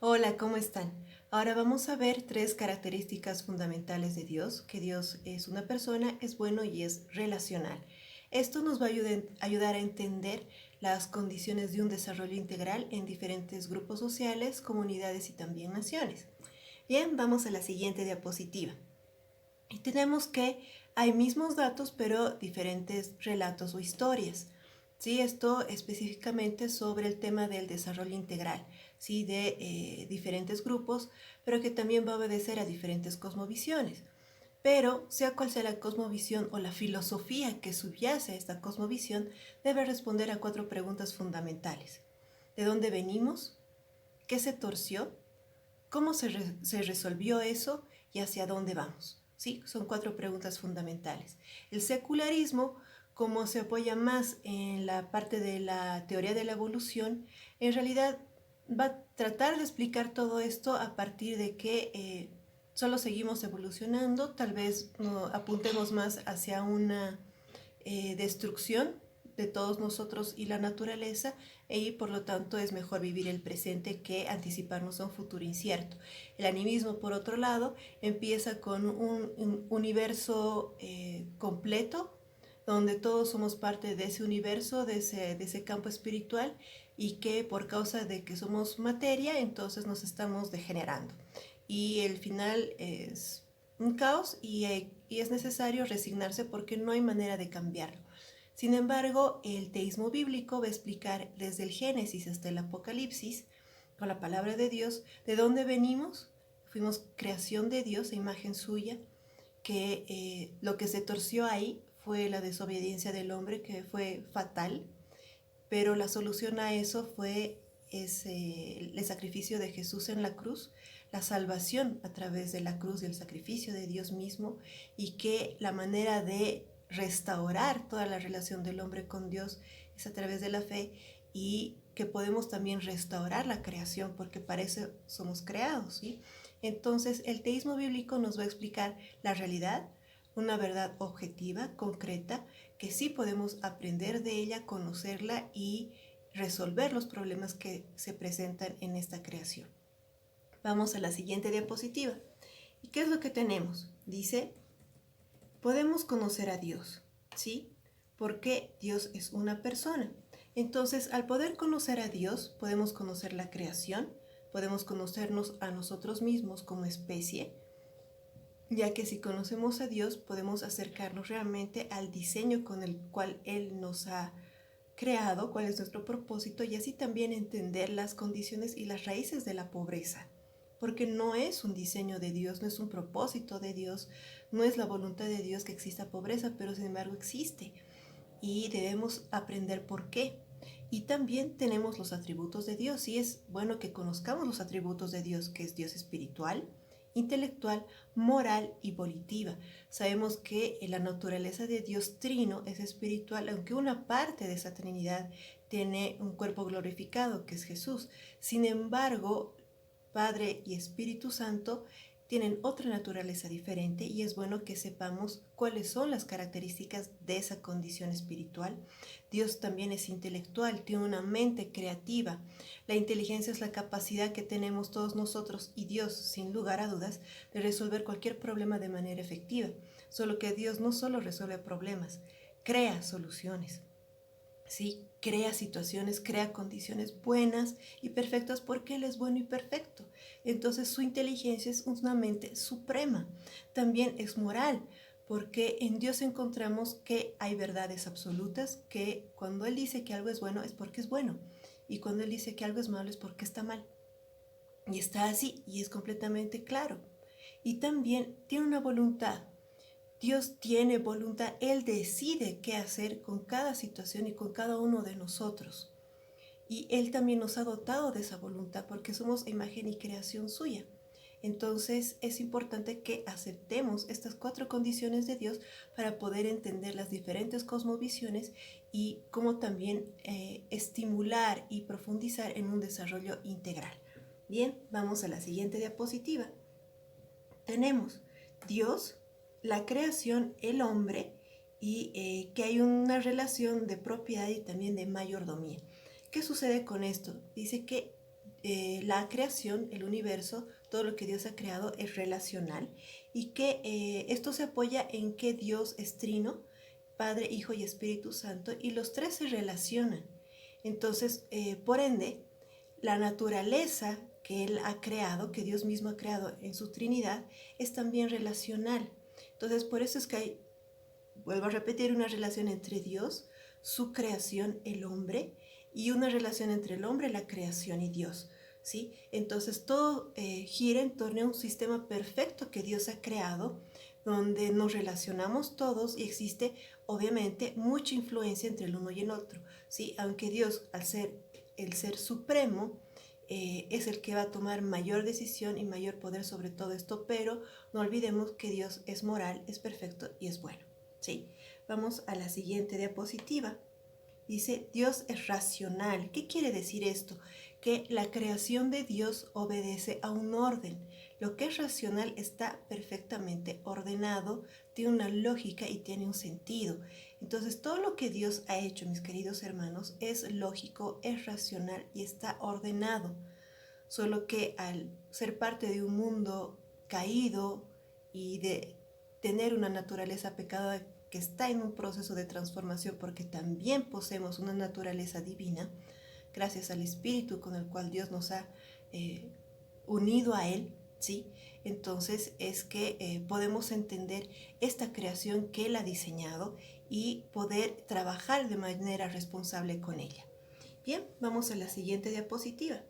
Hola, ¿cómo están? Ahora vamos a ver tres características fundamentales de Dios, que Dios es una persona, es bueno y es relacional. Esto nos va a ayudar a entender las condiciones de un desarrollo integral en diferentes grupos sociales, comunidades y también naciones. Bien, vamos a la siguiente diapositiva. Y tenemos que hay mismos datos, pero diferentes relatos o historias. Sí, esto específicamente sobre el tema del desarrollo integral, sí, de diferentes grupos, pero que también va a obedecer a diferentes cosmovisiones. Pero, sea cual sea la cosmovisión o la filosofía que subyace a esta cosmovisión, debe responder a cuatro preguntas fundamentales. ¿De dónde venimos? ¿Qué se torció? ¿Cómo se resolvió eso y hacia dónde vamos? ¿Sí? Son cuatro preguntas fundamentales. El secularismo, como se apoya más en la parte de la teoría de la evolución, en realidad va a tratar de explicar todo esto a partir de que solo seguimos evolucionando, tal vez no, apuntemos más hacia una destrucción de todos nosotros y la naturaleza, y por lo tanto es mejor vivir el presente que anticiparnos a un futuro incierto. El animismo, por otro lado, empieza con un universo completo, donde todos somos parte de ese universo, de ese campo espiritual, y que por causa de que somos materia, entonces nos estamos degenerando. Y el final es un caos y es necesario resignarse porque no hay manera de cambiarlo. Sin embargo, el teísmo bíblico va a explicar desde el Génesis hasta el Apocalipsis, con la palabra de Dios, de dónde venimos. Fuimos creación de Dios, a imagen suya, que lo que se torció ahí fue la desobediencia del hombre, que fue fatal, pero la solución a eso fue el sacrificio de Jesús en la cruz, la salvación a través de la cruz y el sacrificio de Dios mismo, y que la manera de restaurar toda la relación del hombre con Dios es a través de la fe, y que podemos también restaurar la creación porque para eso somos creados, ¿sí? Entonces el teísmo bíblico nos va a explicar la realidad, una verdad objetiva, concreta, que sí podemos aprender de ella, conocerla y resolver los problemas que se presentan en esta creación. Vamos a la siguiente diapositiva. ¿Y qué es lo que tenemos? Dice, podemos conocer a Dios, ¿sí? Porque Dios es una persona. Entonces, al poder conocer a Dios, podemos conocer la creación, podemos conocernos a nosotros mismos como especie, ya que si conocemos a Dios podemos acercarnos realmente al diseño con el cual Él nos ha creado, cuál es nuestro propósito, y así también entender las condiciones y las raíces de la pobreza, porque no es un diseño de Dios, no es un propósito de Dios, no es la voluntad de Dios que exista pobreza, pero sin embargo existe y debemos aprender por qué. Y también tenemos los atributos de Dios, y es bueno que conozcamos los atributos de Dios, que es Dios espiritual, intelectual, moral y volitiva. Sabemos que la naturaleza de Dios trino es espiritual, aunque una parte de esa Trinidad tiene un cuerpo glorificado, que es Jesús. Sin embargo, Padre y Espíritu Santo tienen otra naturaleza diferente, y es bueno que sepamos cuáles son las características de esa condición espiritual. Dios también es intelectual, tiene una mente creativa. La inteligencia es la capacidad que tenemos todos nosotros y Dios, sin lugar a dudas, de resolver cualquier problema de manera efectiva. Solo que Dios no solo resuelve problemas, crea soluciones. ¿Sí? Crea situaciones, crea condiciones buenas y perfectas porque Él es bueno y perfecto. Entonces su inteligencia es una mente suprema. También es moral, porque en Dios encontramos que hay verdades absolutas, que cuando Él dice que algo es bueno es porque es bueno, y cuando Él dice que algo es malo es porque está mal. Y está así y es completamente claro. Y también tiene una voluntad. Dios tiene voluntad, Él decide qué hacer con cada situación y con cada uno de nosotros. Y Él también nos ha dotado de esa voluntad porque somos imagen y creación suya. Entonces es importante que aceptemos estas cuatro condiciones de Dios para poder entender las diferentes cosmovisiones y cómo también estimular y profundizar en un desarrollo integral. Bien, vamos a la siguiente diapositiva. Tenemos Dios, la creación, el hombre, y que hay una relación de propiedad y también de mayordomía. ¿Qué sucede con esto? Dice que la creación, el universo, todo lo que Dios ha creado es relacional y que esto se apoya en que Dios es trino, Padre, Hijo y Espíritu Santo, y los tres se relacionan. Entonces, por ende, la naturaleza que Él ha creado, que Dios mismo ha creado en su Trinidad, es también relacional. Entonces, por eso es que hay, vuelvo a repetir, una relación entre Dios, su creación, el hombre, y una relación entre el hombre, la creación y Dios. ¿Sí? Entonces todo gira en torno a un sistema perfecto que Dios ha creado, donde nos relacionamos todos y existe obviamente mucha influencia entre el uno y el otro. ¿Sí? Aunque Dios, al ser el ser supremo, es el que va a tomar mayor decisión y mayor poder sobre todo esto, pero no olvidemos que Dios es moral, es perfecto y es bueno. ¿Sí? Vamos a la siguiente diapositiva. Dice, Dios es racional. ¿Qué quiere decir esto? Que la creación de Dios obedece a un orden. Lo que es racional está perfectamente ordenado, tiene una lógica y tiene un sentido. Entonces, todo lo que Dios ha hecho, mis queridos hermanos, es lógico, es racional y está ordenado. Solo que al ser parte de un mundo caído y de tener una naturaleza pecadora que está en un proceso de transformación, porque también poseemos una naturaleza divina, gracias al Espíritu con el cual Dios nos ha unido a Él, ¿sí? Entonces es que podemos entender esta creación que Él ha diseñado y poder trabajar de manera responsable con ella. Bien, vamos a la siguiente diapositiva.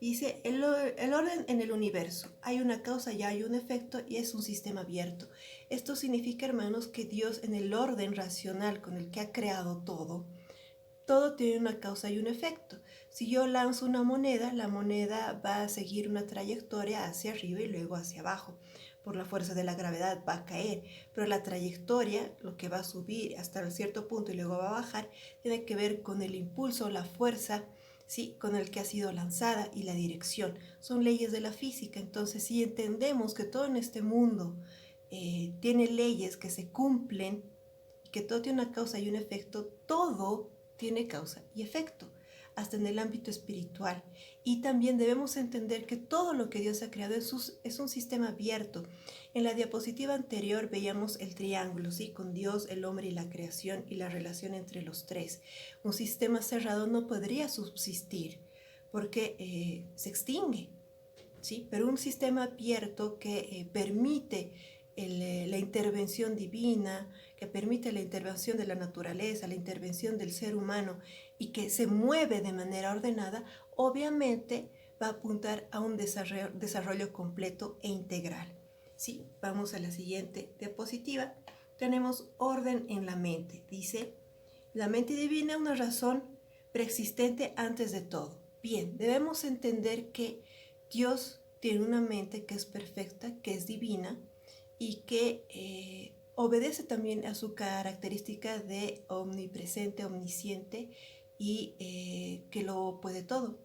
Dice, el orden en el universo. Hay una causa y hay un efecto y es un sistema abierto. Esto significa, hermanos, que Dios en el orden racional con el que ha creado todo tiene una causa y un efecto. Si yo lanzo una moneda, la moneda va a seguir una trayectoria hacia arriba y luego hacia abajo. Por la fuerza de la gravedad va a caer, pero la trayectoria, lo que va a subir hasta cierto punto y luego va a bajar, tiene que ver con el impulso, la fuerza, ¿sí? Con el que ha sido lanzada y la dirección. Son leyes de la física. Entonces, si entendemos que todo en este mundo tiene leyes que se cumplen, que todo tiene una causa y un efecto, todo tiene causa y efecto, hasta en el ámbito espiritual. Y también debemos entender que todo lo que Dios ha creado es un sistema abierto. En la diapositiva anterior veíamos el triángulo, ¿sí? Con Dios, el hombre y la creación y la relación entre los tres. Un sistema cerrado no podría subsistir porque se extingue, ¿sí? Pero un sistema abierto que permite la intervención divina, que permite la intervención de la naturaleza, la intervención del ser humano y que se mueve de manera ordenada, obviamente va a apuntar a un desarrollo completo e integral. ¿Sí? Vamos a la siguiente diapositiva. Tenemos orden en la mente. Dice, la mente divina es una razón preexistente antes de todo. Bien, debemos entender que Dios tiene una mente que es perfecta, que es divina y que obedece también a su característica de omnipresente, omnisciente y que lo puede todo,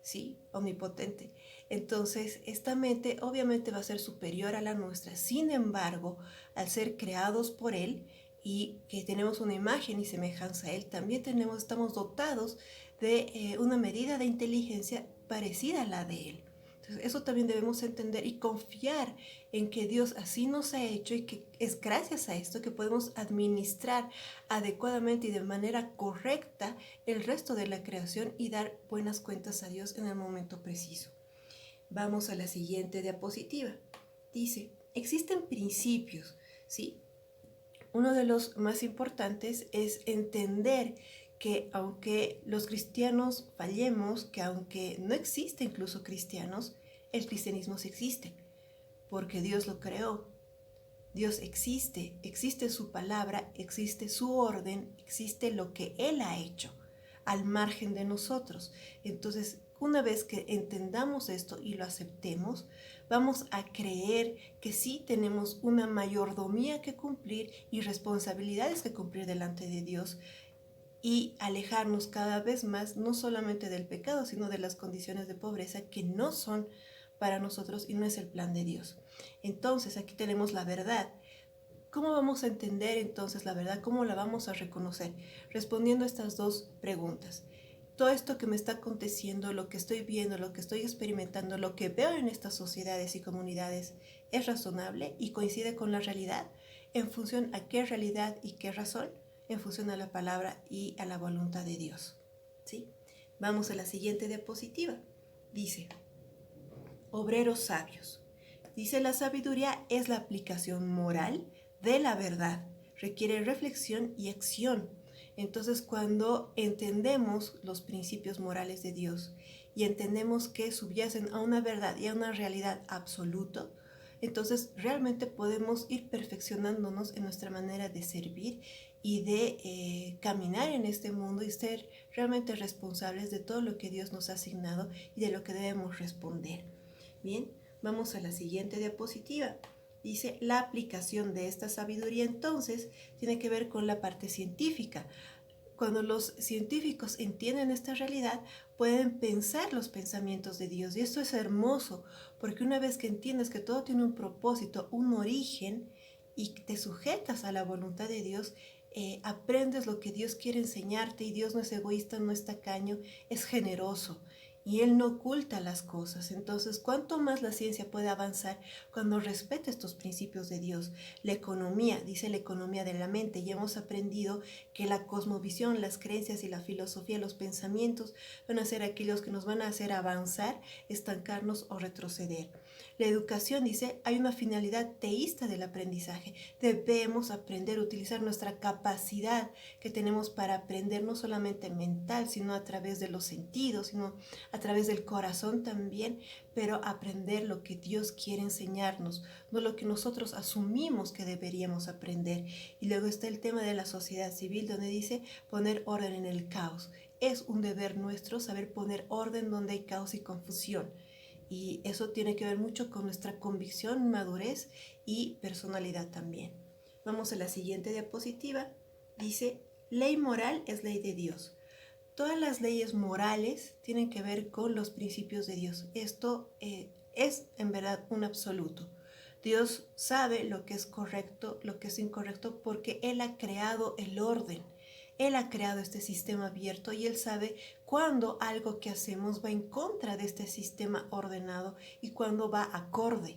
¿sí? Omnipotente. Entonces, esta mente obviamente va a ser superior a la nuestra. Sin embargo, al ser creados por Él y que tenemos una imagen y semejanza a Él, también estamos dotados de una medida de inteligencia parecida a la de Él. Entonces, eso también debemos entender y confiar en que Dios así nos ha hecho y que es gracias a esto que podemos administrar adecuadamente y de manera correcta el resto de la creación y dar buenas cuentas a Dios en el momento preciso. Vamos a la siguiente diapositiva. Dice, existen principios, ¿sí? Uno de los más importantes es entender que aunque los cristianos fallemos, que aunque no existe incluso cristianos, el cristianismo sí existe, porque Dios lo creó. Dios existe, existe su palabra, existe su orden, existe lo que Él ha hecho al margen de nosotros. Entonces, una vez que entendamos esto y lo aceptemos, vamos a creer que sí tenemos una mayordomía que cumplir y responsabilidades que cumplir delante de Dios y alejarnos cada vez más, no solamente del pecado, sino de las condiciones de pobreza que no son para nosotros y no es el plan de Dios. Entonces, aquí tenemos la verdad. ¿Cómo vamos a entender entonces la verdad? ¿Cómo la vamos a reconocer? Respondiendo a estas dos preguntas. todo esto que me está aconteciendo, lo que estoy viendo, lo que estoy experimentando, lo que veo en estas sociedades y comunidades, ¿es razonable y coincide con la realidad? ¿En función a qué realidad y qué razón? En función a la palabra y a la voluntad de Dios. ¿Sí? Vamos a la siguiente diapositiva. Dice, obreros sabios. Dice, la sabiduría es la aplicación moral de la verdad. Requiere reflexión y acción. Entonces, cuando entendemos los principios morales de Dios y entendemos que subyacen a una verdad y a una realidad absoluta, entonces realmente podemos ir perfeccionándonos en nuestra manera de servir y de caminar en este mundo y ser realmente responsables de todo lo que Dios nos ha asignado y de lo que debemos responder. Bien, vamos a la siguiente diapositiva. Dice, la aplicación de esta sabiduría entonces tiene que ver con la parte científica. Cuando los científicos entienden esta realidad, pueden pensar los pensamientos de Dios. Y esto es hermoso, porque una vez que entiendes que todo tiene un propósito, un origen, y te sujetas a la voluntad de Dios, aprendes lo que Dios quiere enseñarte, y Dios no es egoísta, no es tacaño, es generoso. Y Él no oculta las cosas. Entonces, cuanto más la ciencia puede avanzar cuando respeta estos principios de Dios. La economía, dice la economía de la mente, y hemos aprendido que la cosmovisión, las creencias y la filosofía, los pensamientos van a ser aquellos que nos van a hacer avanzar, estancarnos o retroceder. La educación, dice, hay una finalidad teísta del aprendizaje. Debemos aprender a utilizar nuestra capacidad que tenemos para aprender, no solamente mental, sino a través de los sentidos, sino a través del corazón también, pero aprender lo que Dios quiere enseñarnos, no lo que nosotros asumimos que deberíamos aprender. Y luego está el tema de la sociedad civil, donde dice poner orden en el caos. Es un deber nuestro saber poner orden donde hay caos y confusión. Y eso tiene que ver mucho con nuestra convicción, madurez y personalidad también. Vamos a la siguiente diapositiva. Dice, ley moral es ley de Dios. Todas las leyes morales tienen que ver con los principios de Dios. Esto es en verdad un absoluto. Dios sabe lo que es correcto, lo que es incorrecto, porque Él ha creado el orden. Él ha creado este sistema abierto y Él sabe cuándo algo que hacemos va en contra de este sistema ordenado y cuándo va acorde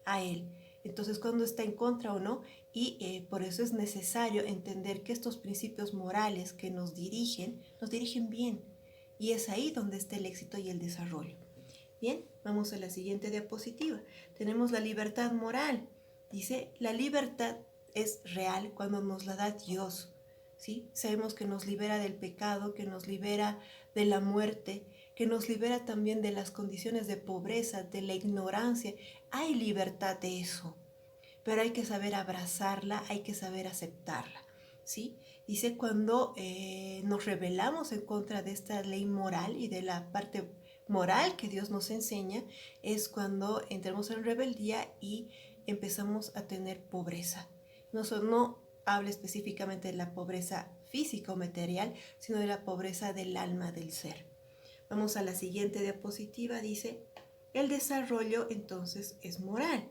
a Él. Entonces, cuándo está en contra o no, y por eso es necesario entender que estos principios morales que nos dirigen bien. Y es ahí donde está el éxito y el desarrollo. Bien, vamos a la siguiente diapositiva. Tenemos la libertad moral. Dice, la libertad es real cuando nos la da Dios. ¿Sí? Sabemos que nos libera del pecado, que nos libera de la muerte, que nos libera también de las condiciones de pobreza, de la ignorancia. Hay libertad de eso, pero hay que saber abrazarla, hay que saber aceptarla. ¿Sí? Dice, cuando nos rebelamos en contra de esta ley moral y de la parte moral que Dios nos enseña, es cuando entramos en rebeldía y empezamos a tener pobreza. No habla específicamente de la pobreza física o material, sino de la pobreza del alma del ser. Vamos a la siguiente diapositiva. Dice, el desarrollo entonces es moral.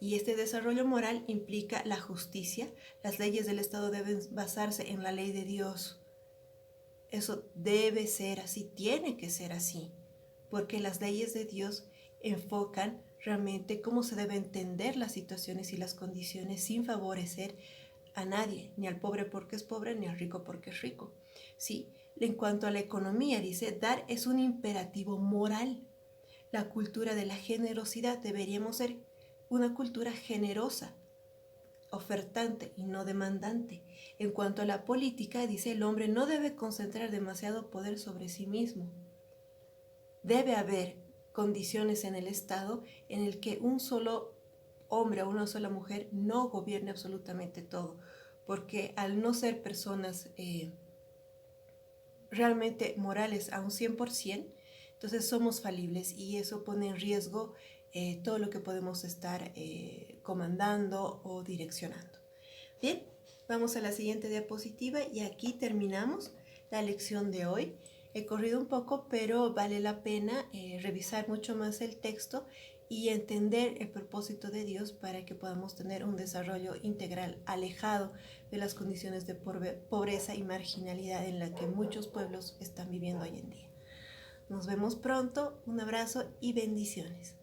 Y este desarrollo moral implica la justicia. Las leyes del Estado deben basarse en la ley de Dios. Eso debe ser así, tiene que ser así, porque las leyes de Dios enfocan realmente cómo se debe entender las situaciones y las condiciones sin favorecer a nadie, ni al pobre porque es pobre, ni al rico porque es rico. ¿Sí? En cuanto a la economía, dice, dar es un imperativo moral. La cultura de la generosidad deberíamos ser una cultura generosa, ofertante y no demandante. En cuanto a la política, dice, el hombre no debe concentrar demasiado poder sobre sí mismo. Debe haber condiciones en el Estado en el que un solo hombre o una sola mujer no gobierne absolutamente todo, porque al no ser personas realmente morales a un 100%, entonces somos falibles y eso pone en riesgo todo lo que podemos estar comandando o direccionando. Bien, vamos a la siguiente diapositiva y aquí terminamos la lección de hoy. He corrido un poco, pero vale la pena revisar mucho más el texto y entender el propósito de Dios para que podamos tener un desarrollo integral alejado de las condiciones de pobreza y marginalidad en la que muchos pueblos están viviendo hoy en día. Nos vemos pronto, un abrazo y bendiciones.